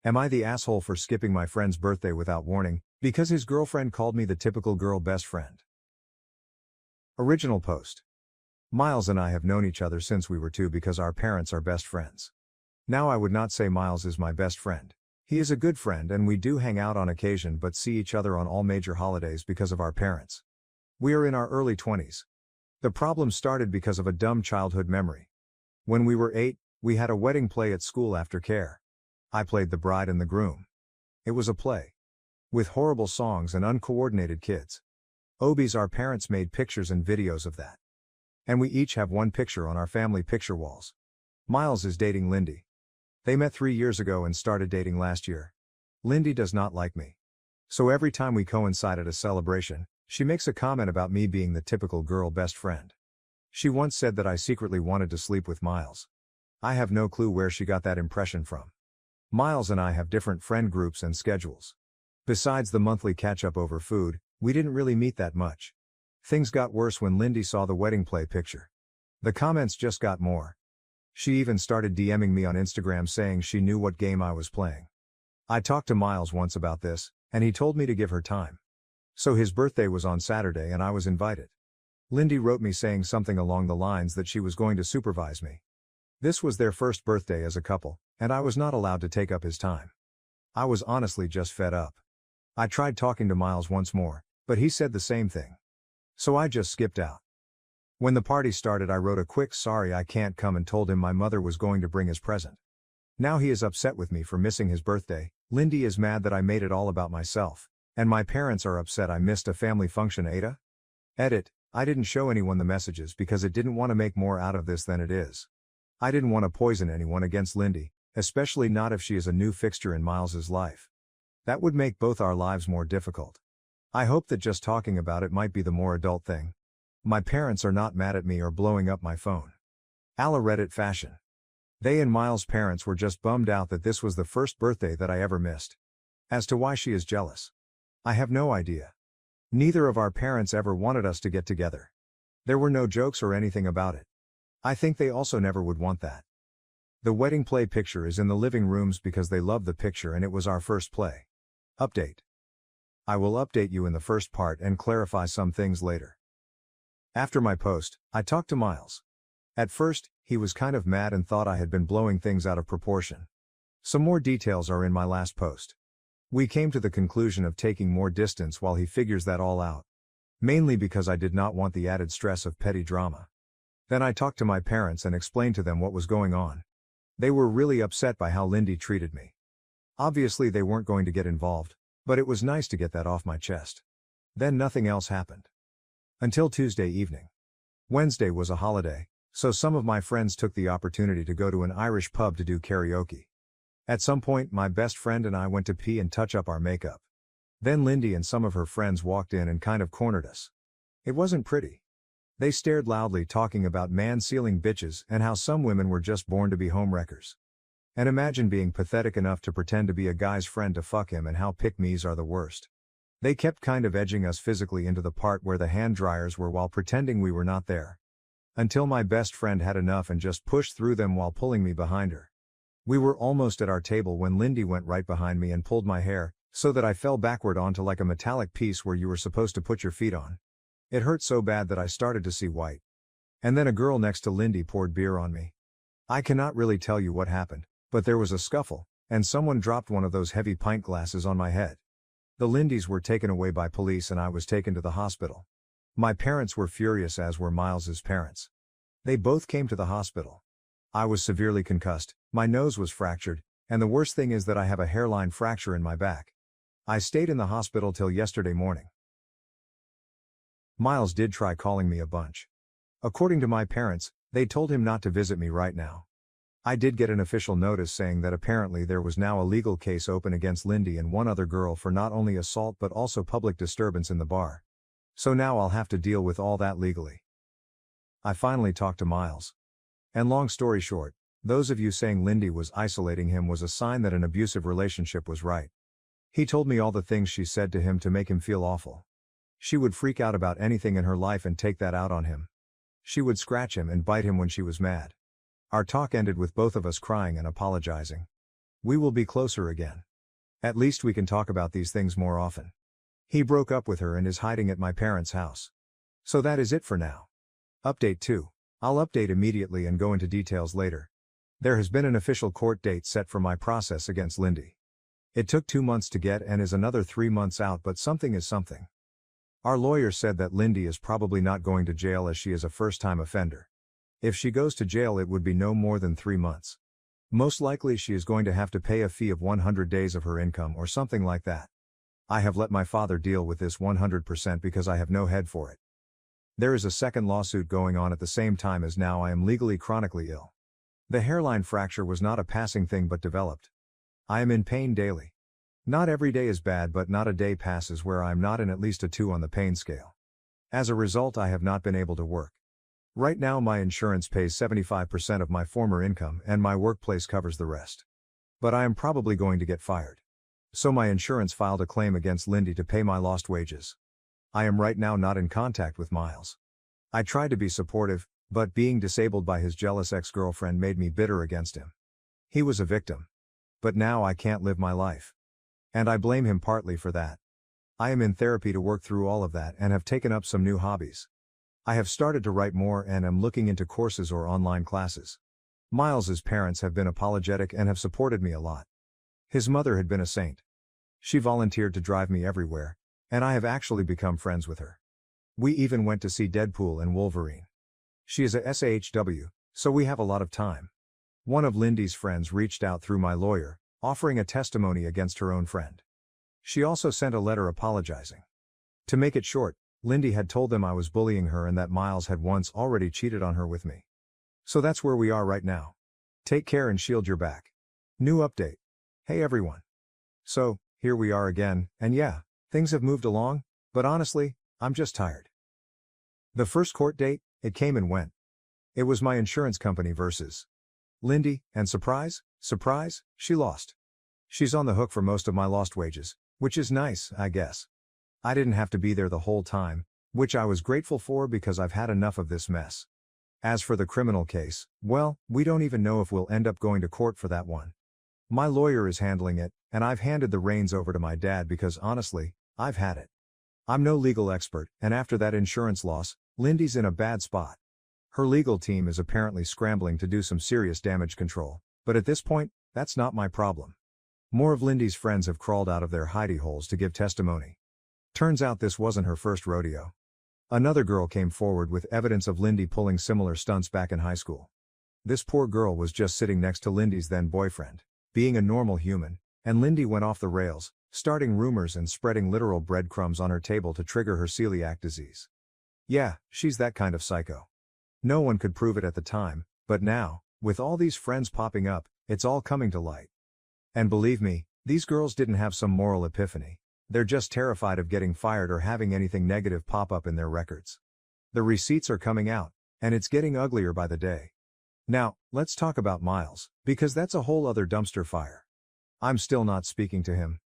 Am I the asshole for skipping my friend's birthday without warning, because his girlfriend called me the typical girl best friend? Original post. Miles and I have known each other since we were 2 because our parents are best friends. Now I would not say Miles is my best friend. He is a good friend and we do hang out on occasion but see each other on all major holidays because of our parents. We are in our early 20s. The problem started because of a dumb childhood memory. When we were 8, we had a wedding play at school after care. I played the bride and the groom. It was a play with horrible songs and uncoordinated kids. Obies, our parents made pictures and videos of that. And we each have one picture on our family picture walls. Miles is dating Lindy. They met 3 years ago and started dating last year. Lindy does not like me. So every time we coincide at a celebration, she makes a comment about me being the typical girl best friend. She once said that I secretly wanted to sleep with Miles. I have no clue where she got that impression from. Miles and I have different friend groups and schedules. Besides the monthly catch-up over food, we didn't really meet that much. Things got worse when Lindy saw the wedding play picture. The comments just got more. She even started DMing me on Instagram saying she knew what game I was playing. I talked to Miles once about this, and he told me to give her time. So his birthday was on Saturday and I was invited. Lindy wrote me saying something along the lines that she was going to supervise me. This was their first birthday as a couple, and I was not allowed to take up his time. I was honestly just fed up. I tried talking to Miles once more, but he said the same thing. So I just skipped out. When the party started, I wrote a quick "sorry I can't come" and told him my mother was going to bring his present. Now he is upset with me for missing his birthday. Lindy is mad that I made it all about myself, and my parents are upset I missed a family function. AITA? Edit, I didn't show anyone the messages because it didn't want to make more out of this than it is. I didn't want to poison anyone against Lindy, especially not if she is a new fixture in Miles's life. That would make both our lives more difficult. I hope that just talking about it might be the more adult thing. My parents are not mad at me or blowing up my phone. A la Reddit fashion. They and Miles' parents were just bummed out that this was the first birthday that I ever missed. As to why she is jealous, I have no idea. Neither of our parents ever wanted us to get together. There were no jokes or anything about it. I think they also never would want that. The wedding play picture is in the living rooms because they love the picture and it was our first play. Update. I will update you in the first part and clarify some things later. After my post, I talked to Miles. At first, he was kind of mad and thought I had been blowing things out of proportion. Some more details are in my last post. We came to the conclusion of taking more distance while he figures that all out. Mainly because I did not want the added stress of petty drama. Then I talked to my parents and explained to them what was going on. They were really upset by how Lindy treated me. Obviously they weren't going to get involved, but it was nice to get that off my chest. Then nothing else happened. Until Tuesday evening. Wednesday was a holiday, so some of my friends took the opportunity to go to an Irish pub to do karaoke. At some point my best friend and I went to pee and touch up our makeup. Then Lindy and some of her friends walked in and kind of cornered us. It wasn't pretty. They stared loudly talking about man-sealing bitches and how some women were just born to be homewreckers. And imagine being pathetic enough to pretend to be a guy's friend to fuck him and how pick-me's are the worst. They kept kind of edging us physically into the part where the hand dryers were while pretending we were not there. Until my best friend had enough and just pushed through them while pulling me behind her. We were almost at our table when Lindy went right behind me and pulled my hair, so that I fell backward onto like a metallic piece where you were supposed to put your feet on. It hurt so bad that I started to see white. And then a girl next to Lindy poured beer on me. I cannot really tell you what happened, but there was a scuffle, and someone dropped one of those heavy pint glasses on my head. The Lindys were taken away by police and I was taken to the hospital. My parents were furious, as were Miles's parents. They both came to the hospital. I was severely concussed, my nose was fractured, and the worst thing is that I have a hairline fracture in my back. I stayed in the hospital till yesterday morning. Miles did try calling me a bunch. According to my parents, they told him not to visit me right now. I did get an official notice saying that apparently there was now a legal case open against Lindy and one other girl for not only assault but also public disturbance in the bar. So now I'll have to deal with all that legally. I finally talked to Miles. And long story short, those of you saying Lindy was isolating him was a sign that an abusive relationship was right. He told me all the things she said to him to make him feel awful. She would freak out about anything in her life and take that out on him. She would scratch him and bite him when she was mad. Our talk ended with both of us crying and apologizing. we will be closer again. At least we can talk about these things more often. He broke up with her and is hiding at my parents' house. So that is it for now. Update 2. I'll update immediately and go into details later. There has been an official court date set for my process against Lindy. It took 2 months to get and is another 3 months out, but something is something. Our lawyer said that Lindy is probably not going to jail as she is a first-time offender. If she goes to jail, it would be no more than 3 months. Most likely she is going to have to pay a fee of 100 days of her income or something like that. I have let my father deal with this 100% because I have no head for it. There is a second lawsuit going on at the same time, as now I am legally chronically ill. The hairline fracture was not a passing thing but developed. I am in pain daily. Not every day is bad, but not a day passes where I am not in at least a 2 on the pain scale. As a result, I have not been able to work. Right now my insurance pays 75% of my former income and my workplace covers the rest. But I am probably going to get fired. So my insurance filed a claim against Lindy to pay my lost wages. I am right now not in contact with Miles. I tried to be supportive, but being disabled by his jealous ex-girlfriend made me bitter against him. He was a victim. But now I can't live my life. And I blame him partly for that. I am in therapy to work through all of that and have taken up some new hobbies. I have started to write more and am looking into courses or online classes. Miles's parents have been apologetic and have supported me a lot. His mother had been a saint. She volunteered to drive me everywhere, and I have actually become friends with her. We even went to see Deadpool and Wolverine. She is a SAHW, so we have a lot of time. One of Lindy's friends reached out through my lawyer, offering a testimony against her own friend. She also sent a letter apologizing. To make it short, Lindy had told them I was bullying her and that Miles had once already cheated on her with me. So that's where we are right now. Take care and shield your back. New update. Hey everyone. So, here we are again, and yeah, things have moved along, but honestly, I'm just tired. The first court date, it came and went. It was my insurance company versus Lindy, and surprise, she lost. She's on the hook for most of my lost wages, which is nice, I guess. I didn't have to be there the whole time, which I was grateful for because I've had enough of this mess. As for the criminal case, well, we don't even know if we'll end up going to court for that one. My lawyer is handling it, and I've handed the reins over to my dad because honestly, I've had it. I'm no legal expert, and after that insurance loss, Lindy's in a bad spot. Her legal team is apparently scrambling to do some serious damage control, but at this point, that's not my problem. More of Lindy's friends have crawled out of their hidey holes to give testimony. Turns out this wasn't her first rodeo. Another girl came forward with evidence of Lindy pulling similar stunts back in high school. This poor girl was just sitting next to Lindy's then boyfriend, being a normal human, and Lindy went off the rails, starting rumors and spreading literal breadcrumbs on her table to trigger her celiac disease. Yeah, she's that kind of psycho. No one could prove it at the time, but now, with all these friends popping up, it's all coming to light. And believe me, these girls didn't have some moral epiphany. They're just terrified of getting fired or having anything negative pop up in their records. The receipts are coming out, and it's getting uglier by the day. Now, let's talk about Miles, because that's a whole other dumpster fire. I'm still not speaking to him.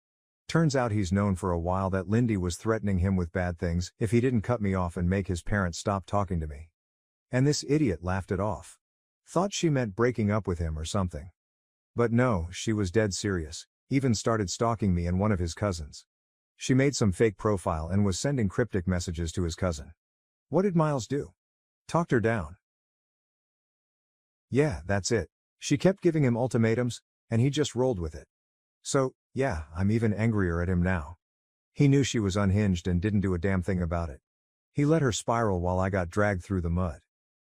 Turns out he's known for a while that Lindy was threatening him with bad things if he didn't cut me off and make his parents stop talking to me. And this idiot laughed it off. Thought she meant breaking up with him or something. But no, she was dead serious, even started stalking me and one of his cousins. She made some fake profile and was sending cryptic messages to his cousin. What did Miles do? Talked her down. Yeah, that's it. She kept giving him ultimatums, and he just rolled with it. So, yeah, I'm even angrier at him now. He knew she was unhinged and didn't do a damn thing about it. He let her spiral while I got dragged through the mud.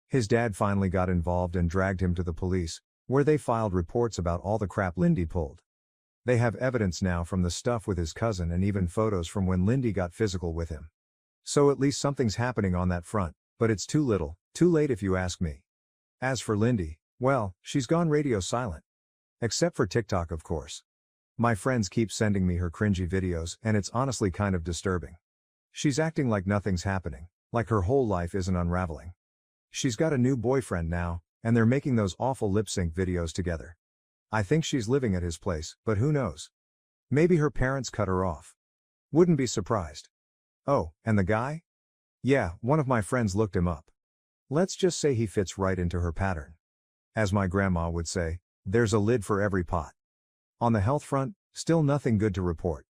His dad finally got involved and dragged him to the police, where they filed reports about all the crap Lindy pulled. They have evidence now from the stuff with his cousin and even photos from when Lindy got physical with him. So at least something's happening on that front, but it's too little, too late if you ask me. As for Lindy, well, she's gone radio silent. Except for TikTok, of course. My friends keep sending me her cringy videos and it's honestly kind of disturbing. She's acting like nothing's happening, like her whole life isn't unraveling. She's got a new boyfriend now, and they're making those awful lip-sync videos together. I think she's living at his place, but who knows? Maybe her parents cut her off. Wouldn't be surprised. Oh, and the guy? Yeah, one of my friends looked him up. Let's just say he fits right into her pattern. As my grandma would say, there's a lid for every pot. On the health front, still nothing good to report.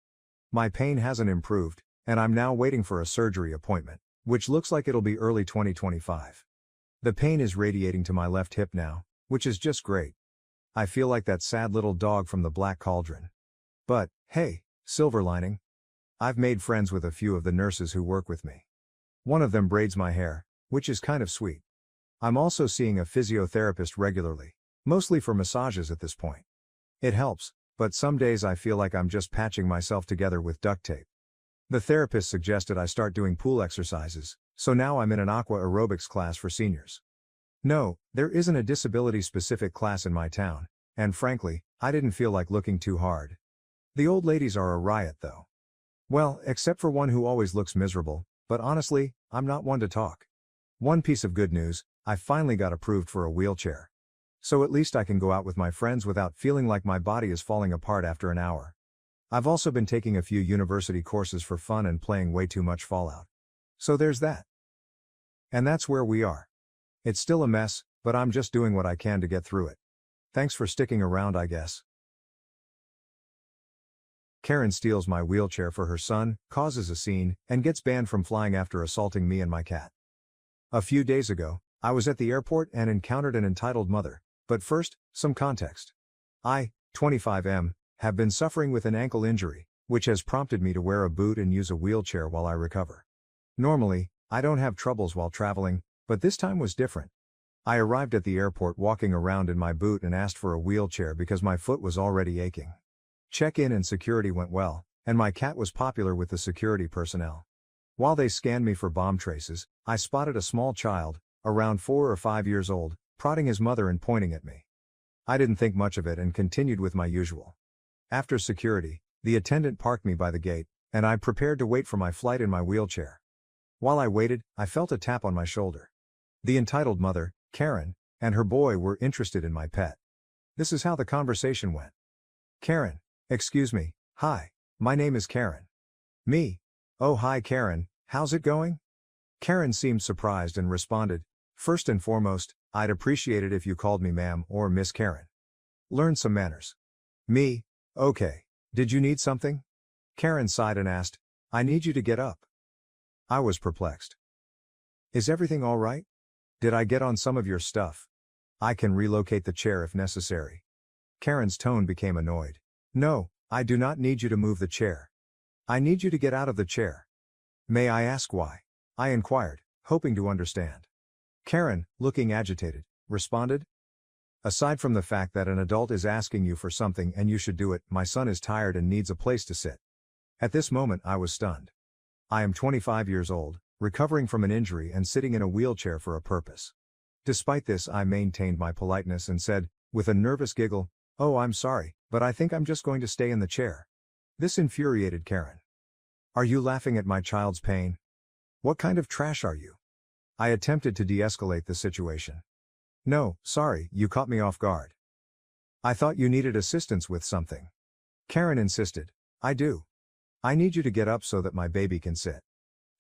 My pain hasn't improved, and I'm now waiting for a surgery appointment, which looks like it'll be early 2025. The pain is radiating to my left hip now, which is just great. I feel like that sad little dog from the Black Cauldron. But, hey, silver lining. I've made friends with a few of the nurses who work with me. One of them braids my hair, which is kind of sweet. I'm also seeing a physiotherapist regularly, mostly for massages at this point. It helps, but some days I feel like I'm just patching myself together with duct tape. The therapist suggested I start doing pool exercises, so now I'm in an aqua aerobics class for seniors. No, there isn't a disability-specific class in my town, and frankly, I didn't feel like looking too hard. The old ladies are a riot though. Well, except for one who always looks miserable, but honestly, I'm not one to talk. One piece of good news, I finally got approved for a wheelchair. So at least I can go out with my friends without feeling like my body is falling apart after an hour. I've also been taking a few university courses for fun and playing way too much Fallout. So there's that. And that's where we are. It's still a mess, but I'm just doing what I can to get through it. Thanks for sticking around, I guess. Karen steals my wheelchair for her son, causes a scene, and gets banned from flying after assaulting me and my cat. A few days ago, I was at the airport and encountered an entitled mother. But first, some context. I, 25M, have been suffering with an ankle injury, which has prompted me to wear a boot and use a wheelchair while I recover. Normally, I don't have troubles while traveling, but this time was different. I arrived at the airport walking around in my boot and asked for a wheelchair because my foot was already aching. Check-in and security went well, and my cat was popular with the security personnel. While they scanned me for bomb traces, I spotted a small child, around 4 or 5 years old, prodding his mother and pointing at me. I didn't think much of it and continued with my usual. After security, the attendant parked me by the gate, and I prepared to wait for my flight in my wheelchair. While I waited, I felt a tap on my shoulder. The entitled mother, Karen, and her boy were interested in my pet. This is how the conversation went. Karen, excuse me, hi, my name is Karen. Me? Oh hi Karen, how's it going? Karen seemed surprised and responded, first and foremost, I'd appreciate it if you called me ma'am or Miss Karen. Learn some manners. Me? Okay. Did you need something? Karen sighed and asked, I need you to get up. I was perplexed. Is everything all right? Did I get on some of your stuff? I can relocate the chair if necessary. Karen's tone became annoyed. No, I do not need you to move the chair. I need you to get out of the chair. May I ask why? I inquired, hoping to understand. Karen, looking agitated, responded. Aside from the fact that an adult is asking you for something and you should do it, my son is tired and needs a place to sit. At this moment I was stunned. I am 25 years old, recovering from an injury and sitting in a wheelchair for a purpose. Despite this, I maintained my politeness and said, with a nervous giggle, oh I'm sorry, but I think I'm just going to stay in the chair. This infuriated Karen. Are you laughing at my child's pain? What kind of trash are you? I attempted to de-escalate the situation. No, sorry, you caught me off guard. I thought you needed assistance with something. Karen insisted. I do. I need you to get up so that my baby can sit.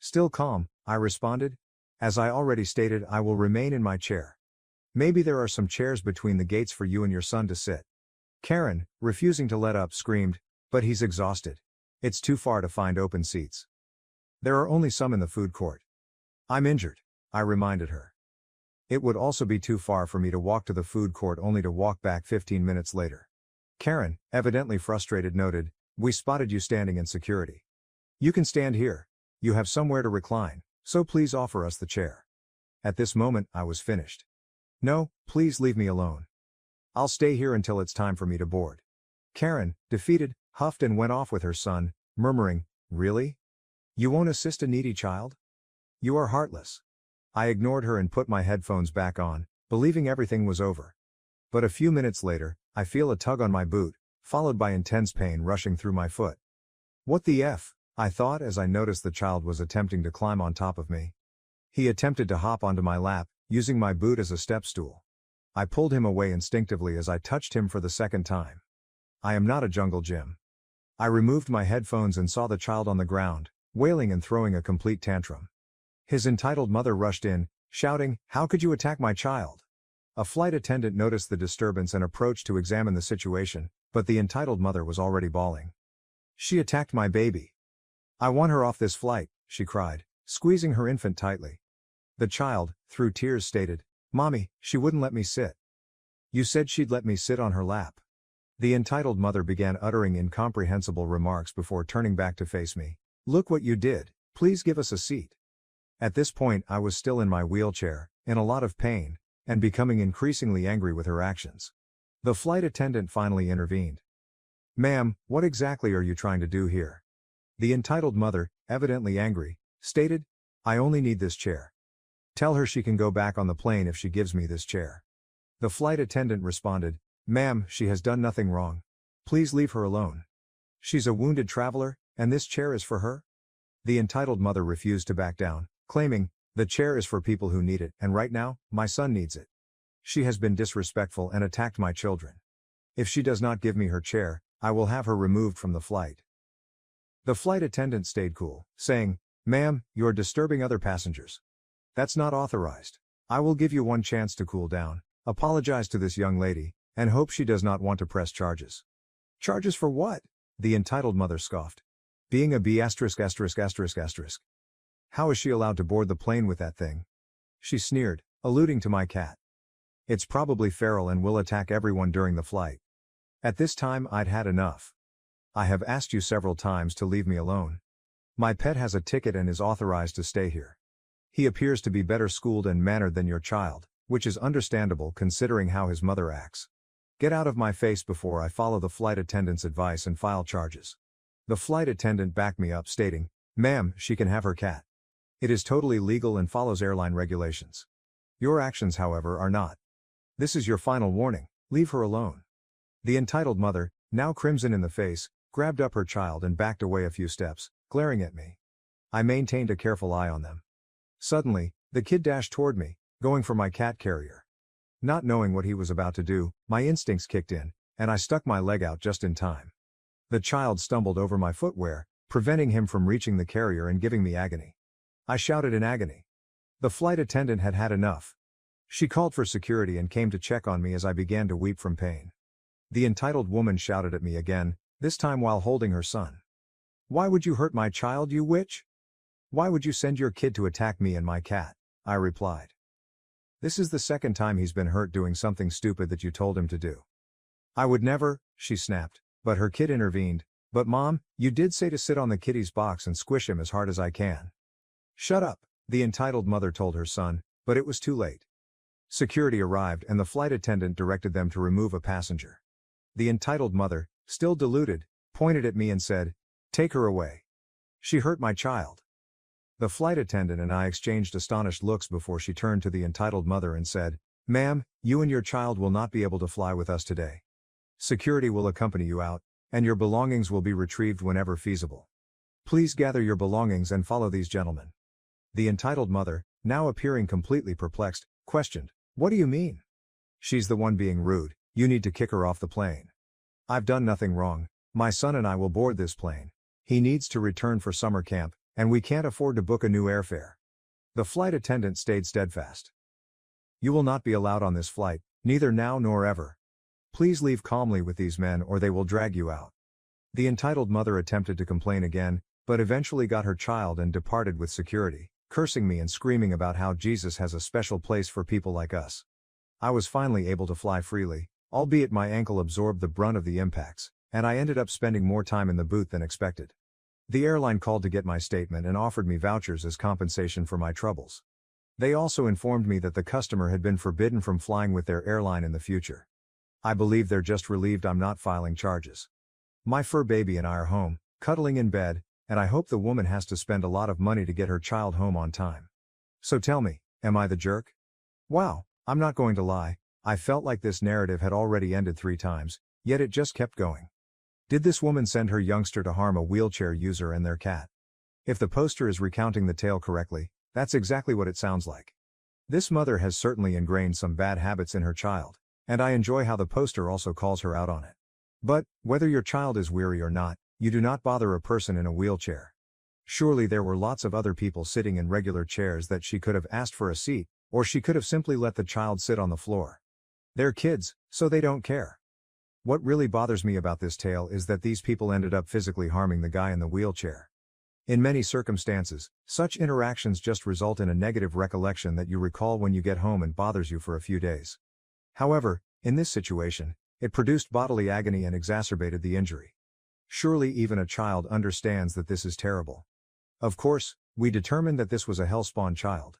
Still calm, I responded. As I already stated, I will remain in my chair. Maybe there are some chairs between the gates for you and your son to sit. Karen, refusing to let up, screamed, but he's exhausted. It's too far to find open seats. There are only some in the food court. I'm injured, I reminded her. It would also be too far for me to walk to the food court only to walk back 15 minutes later. Karen, evidently frustrated, noted, we spotted you standing in security. You can stand here. You have somewhere to recline, so please offer us the chair. At this moment, I was finished. No, please leave me alone. I'll stay here until it's time for me to board. Karen, defeated, huffed and went off with her son, murmuring, really? You won't assist a needy child? You are heartless. I ignored her and put my headphones back on, believing everything was over. But a few minutes later, I feel a tug on my boot, followed by intense pain rushing through my foot. What the F? I thought as I noticed the child was attempting to climb on top of me. He attempted to hop onto my lap, using my boot as a step stool. I pulled him away instinctively as I touched him for the second time. I am not a jungle gym. I removed my headphones and saw the child on the ground, wailing and throwing a complete tantrum. His entitled mother rushed in, shouting, "How could you attack my child?" A flight attendant noticed the disturbance and approached to examine the situation, But the entitled mother was already bawling. She attacked my baby. I want her off this flight, she cried, squeezing her infant tightly. The child, through tears, stated, Mommy, she wouldn't let me sit. You said she'd let me sit on her lap. The entitled mother began uttering incomprehensible remarks before turning back to face me. Look what you did, please give us a seat. At this point I was still in my wheelchair, in a lot of pain, and becoming increasingly angry with her actions. The flight attendant finally intervened. Ma'am, what exactly are you trying to do here? The entitled mother, evidently angry, stated, I only need this chair. Tell her she can go back on the plane if she gives me this chair. The flight attendant responded, Ma'am, she has done nothing wrong. Please leave her alone. She's a wounded traveler, and this chair is for her? The entitled mother refused to back down, claiming, the chair is for people who need it, and right now, my son needs it. She has been disrespectful and attacked my children. If she does not give me her chair, I will have her removed from the flight. The flight attendant stayed cool, saying, Ma'am, you are disturbing other passengers. That's not authorized. I will give you one chance to cool down, apologize to this young lady, and hope she does not want to press charges. Charges for what? The entitled mother scoffed. Being a B********. How is she allowed to board the plane with that thing? She sneered, alluding to my cat. It's probably feral and will attack everyone during the flight. At this time I'd had enough. I have asked you several times to leave me alone. My pet has a ticket and is authorized to stay here. He appears to be better schooled and mannered than your child, which is understandable considering how his mother acts. Get out of my face before I follow the flight attendant's advice and file charges. The flight attendant backed me up, stating, Ma'am, she can have her cat. It is totally legal and follows airline regulations. Your actions, however, are not. This is your final warning, leave her alone. The entitled mother, now crimson in the face, grabbed up her child and backed away a few steps, glaring at me. I maintained a careful eye on them. Suddenly, the kid dashed toward me, going for my cat carrier. Not knowing what he was about to do, my instincts kicked in, and I stuck my leg out just in time. The child stumbled over my footwear, preventing him from reaching the carrier and giving me agony. I shouted in agony. The flight attendant had had enough. She called for security and came to check on me as I began to weep from pain. The entitled woman shouted at me again, this time while holding her son. Why would you hurt my child, you witch? Why would you send your kid to attack me and my cat? I replied. This is the second time he's been hurt doing something stupid that you told him to do. I would never, she snapped, but her kid intervened. But Mom, you did say to sit on the kitty's box and squish him as hard as I can. Shut up, the entitled mother told her son, but it was too late. Security arrived and the flight attendant directed them to remove a passenger. The entitled mother, still deluded, pointed at me and said, Take her away. She hurt my child. The flight attendant and I exchanged astonished looks before she turned to the entitled mother and said, Ma'am, you and your child will not be able to fly with us today. Security will accompany you out, and your belongings will be retrieved whenever feasible. Please gather your belongings and follow these gentlemen. The entitled mother, now appearing completely perplexed, questioned, What do you mean? She's the one being rude, you need to kick her off the plane. I've done nothing wrong, my son and I will board this plane. He needs to return for summer camp, and we can't afford to book a new airfare. The flight attendant stayed steadfast. You will not be allowed on this flight, neither now nor ever. Please leave calmly with these men or they will drag you out. The entitled mother attempted to complain again, but eventually got her child and departed with security, cursing me and screaming about how Jesus has a special place for people like us. I was finally able to fly freely, albeit my ankle absorbed the brunt of the impacts, and I ended up spending more time in the booth than expected. The airline called to get my statement and offered me vouchers as compensation for my troubles. They also informed me that the customer had been forbidden from flying with their airline in the future. I believe they're just relieved I'm not filing charges. My fur baby and I are home, cuddling in bed, and I hope the woman has to spend a lot of money to get her child home on time. So tell me, am I the jerk? Wow, I'm not going to lie, I felt like this narrative had already ended 3 times, yet it just kept going. Did this woman send her youngster to harm a wheelchair user and their cat? If the poster is recounting the tale correctly, that's exactly what it sounds like. This mother has certainly ingrained some bad habits in her child, and I enjoy how the poster also calls her out on it. But, whether your child is weary or not, you do not bother a person in a wheelchair. Surely there were lots of other people sitting in regular chairs that she could have asked for a seat, or she could have simply let the child sit on the floor. They're kids, so they don't care. What really bothers me about this tale is that these people ended up physically harming the guy in the wheelchair. In many circumstances, such interactions just result in a negative recollection that you recall when you get home and bothers you for a few days. However, in this situation, it produced bodily agony and exacerbated the injury. Surely even a child understands that this is terrible. Of course, we determined that this was a hellspawn child.